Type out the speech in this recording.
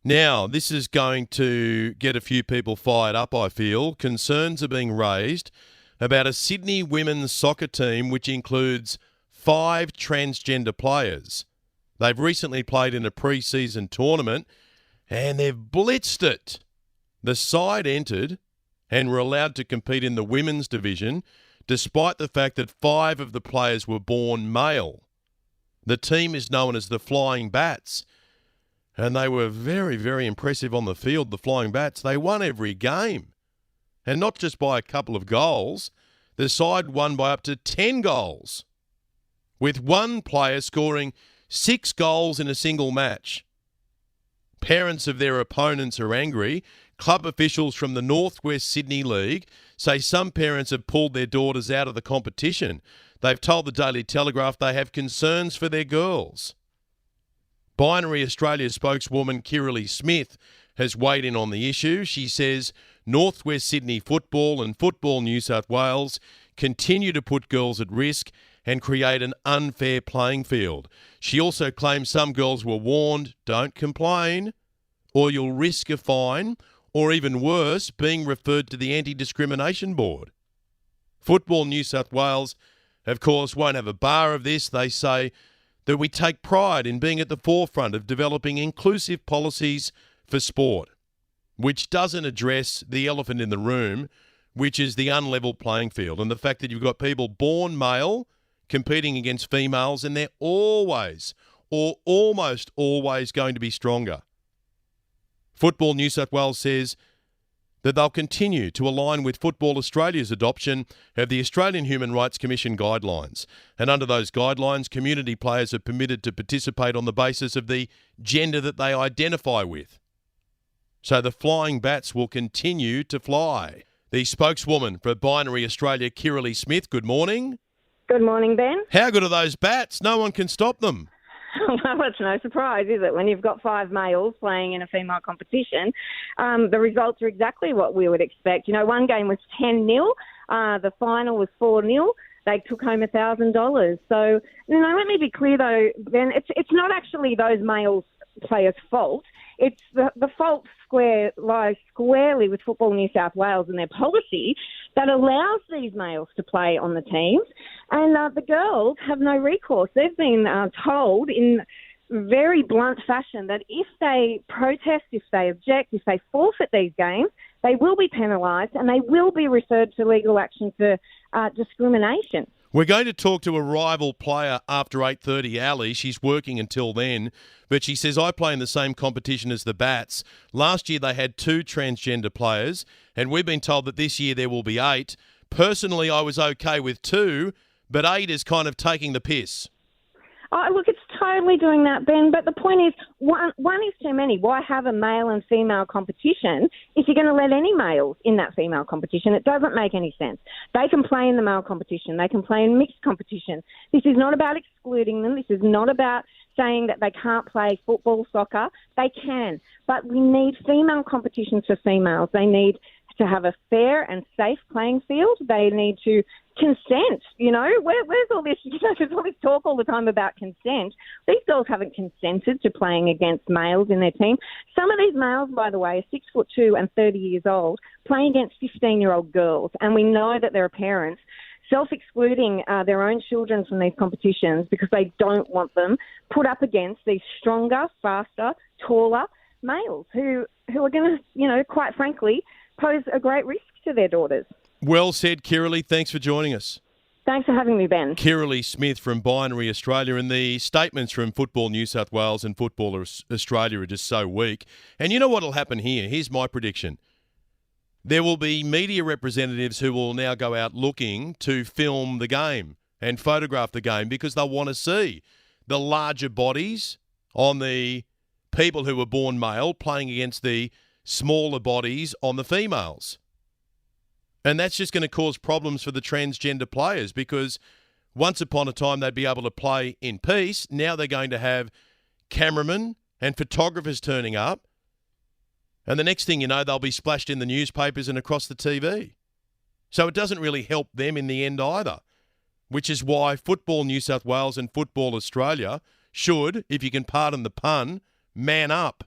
Now, this is going to get a few people fired up, I feel. Concerns are being raised about a Sydney women's soccer team which includes 5 transgender players. They've recently played in a pre-season tournament and they've blitzed it. The side entered and were allowed to compete in the women's division despite the fact that 5 of the players were born male. The team is known as the Flying Bats, and they were very, very impressive on the field, the Flying Bats. They won every game, and not just by a couple of goals. The side won by up to 10 goals, with one player scoring 6 goals in a single match. Parents of their opponents are angry. Club officials from the Northwest Sydney League say some parents have pulled their daughters out of the competition. They've told the Daily Telegraph they have concerns for their girls. Binary Australia spokeswoman Kirralie Smith has weighed in on the issue. She says Northwest Sydney Football and Football New South Wales continue to put girls at risk and create an unfair playing field. She also claims some girls were warned, don't complain, or you'll risk a fine, or even worse, being referred to the Anti-Discrimination Board. Football New South Wales, of course, won't have a bar of this. They say that we take pride in being at the forefront of developing inclusive policies for sport, which doesn't address the elephant in the room, which is the unlevel playing field and the fact that you've got people born male competing against females, and they're always or almost always going to be stronger. Football New South Wales says that they'll continue to align with Football Australia's adoption of the Australian Human Rights Commission guidelines. And under those guidelines, community players are permitted to participate on the basis of the gender that they identify with. So the Flying Bats will continue to fly. The spokeswoman for Binary Australia, Kirralie Smith, good morning. Good morning, Ben. How good are those bats? No one can stop them. Well, it's no surprise, is it, when you've got 5 males playing in a female competition? The results are exactly what we would expect. You know, one game was 10-0. The final was 4-0. They took home $1,000. So, you know, let me be clear, though, Ben, it's not actually those males players' fault. It's the fault lies squarely with Football New South Wales and their policy that allows these males to play on the teams, and the girls have no recourse. They've been told in very blunt fashion that if they protest, if they object, if they forfeit these games, they will be penalised and they will be referred to legal action for discrimination. We're going to talk to a rival player after 8:30, Ali. She's working until then, but she says, I play in the same competition as the Bats. Last year they had 2 transgender players, and we've been told that this year there will be 8. Personally, I was okay with 2, but 8 is kind of taking the piss. Oh, look, it's totally doing that, Ben. But the point is, one is too many. Why have a male and female competition if you're going to let any males in that female competition? It doesn't make any sense. They can play in the male competition. They can play in mixed competition. This is not about excluding them. This is not about saying that they can't play football, soccer. They can. But we need female competitions for females. They need to have a fair and safe playing field. They need to consent. You know, where's all this? You know, there's all this talk all the time about consent. These girls haven't consented to playing against males in their team. Some of these males, by the way, are 6'2" and 30 years old, playing against 15-year-old girls, and we know that there are parents self-excluding their own children from these competitions because they don't want them put up against these stronger, faster, taller males who are going to, you know, quite frankly, pose a great risk to their daughters. Well said, Kirralie. Thanks for joining us. Thanks for having me, Ben. Kirralie Smith from Binary Australia, and the statements from Football New South Wales and Football Australia are just so weak. And you know what will happen here? Here's my prediction. There will be media representatives who will now go out looking to film the game and photograph the game because they'll want to see the larger bodies on the people who were born male playing against the smaller bodies on the females. And that's just going to cause problems for the transgender players because once upon a time they'd be able to play in peace. Now they're going to have cameramen and photographers turning up. And the next thing you know, they'll be splashed in the newspapers and across the TV. So it doesn't really help them in the end either, which is why Football New South Wales and Football Australia should, if you can pardon the pun, man up.